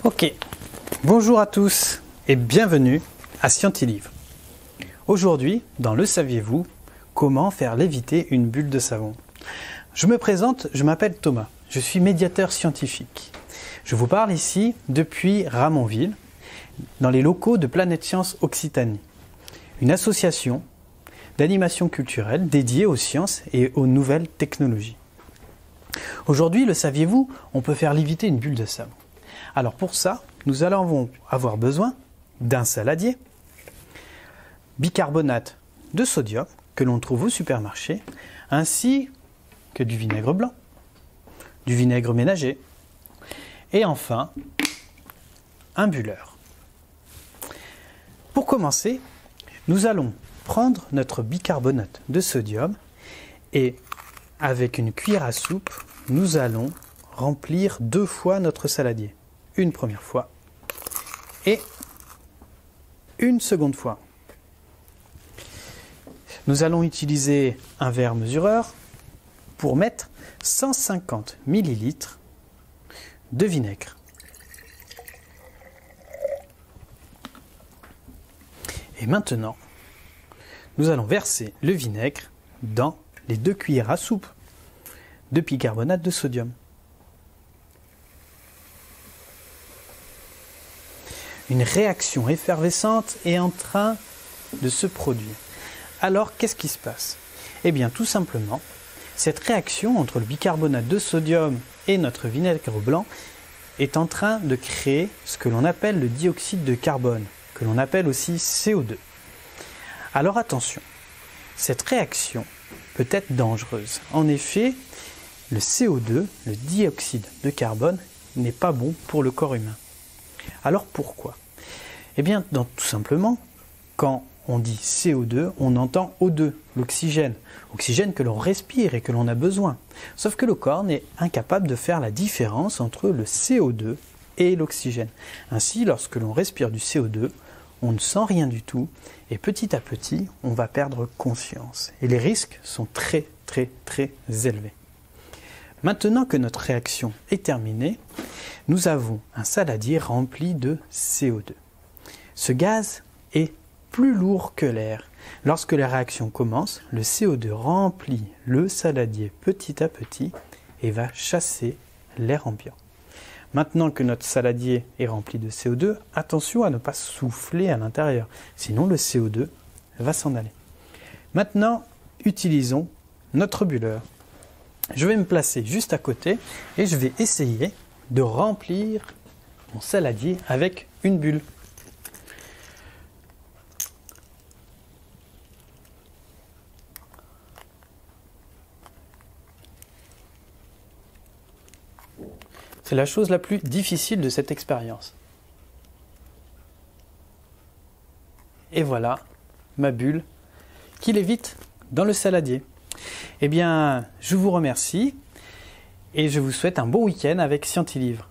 Ok, bonjour à tous et bienvenue à Scientilivre. Aujourd'hui, dans Le Saviez-vous, comment faire léviter une bulle de savon? Je me présente, je m'appelle Thomas, je suis médiateur scientifique. Je vous parle ici depuis Ramonville, dans les locaux de Planète Science Occitanie, une association d'animation culturelle dédiée aux sciences et aux nouvelles technologies. Aujourd'hui, le saviez-vous, on peut faire léviter une bulle de savon. Alors pour ça, nous allons avoir besoin d'un saladier, bicarbonate de sodium que l'on trouve au supermarché, ainsi que du vinaigre blanc, du vinaigre ménager et enfin un bulleur. Pour commencer, nous allons prendre notre bicarbonate de sodium et avec une cuillère à soupe, nous allons remplir 2 fois notre saladier. Une première fois et une seconde fois. Nous allons utiliser un verre mesureur pour mettre 150 ml de vinaigre. Et maintenant, nous allons verser le vinaigre dans les 2 cuillères à soupe de bicarbonate de sodium. Une réaction effervescente est en train de se produire. Alors, qu'est-ce qui se passe? Eh bien, tout simplement, cette réaction entre le bicarbonate de sodium et notre vinaigre blanc est en train de créer ce que l'on appelle le dioxyde de carbone, que l'on appelle aussi CO2. Alors attention, cette réaction peut être dangereuse. En effet, le CO2, le dioxyde de carbone, n'est pas bon pour le corps humain. Alors pourquoi? Eh bien, tout simplement, quand on dit CO2, on entend O2, l'oxygène. Oxygène que l'on respire et que l'on a besoin. Sauf que le corps est incapable de faire la différence entre le CO2 et l'oxygène. Ainsi, lorsque l'on respire du CO2, on ne sent rien du tout et petit à petit, on va perdre conscience. Et les risques sont très élevés. Maintenant que notre réaction est terminée, nous avons un saladier rempli de CO2. Ce gaz est plus lourd que l'air. Lorsque la réaction commence, le CO2 remplit le saladier petit à petit et va chasser l'air ambiant. Maintenant que notre saladier est rempli de CO2, attention à ne pas souffler à l'intérieur, sinon le CO2 va s'en aller. Maintenant, utilisons notre bulleur. Je vais me placer juste à côté et je vais essayer de remplir mon saladier avec une bulle. C'est la chose la plus difficile de cette expérience. Et voilà ma bulle qui lévite dans le saladier. Eh bien, je vous remercie et je vous souhaite un bon week-end avec Scientilivre.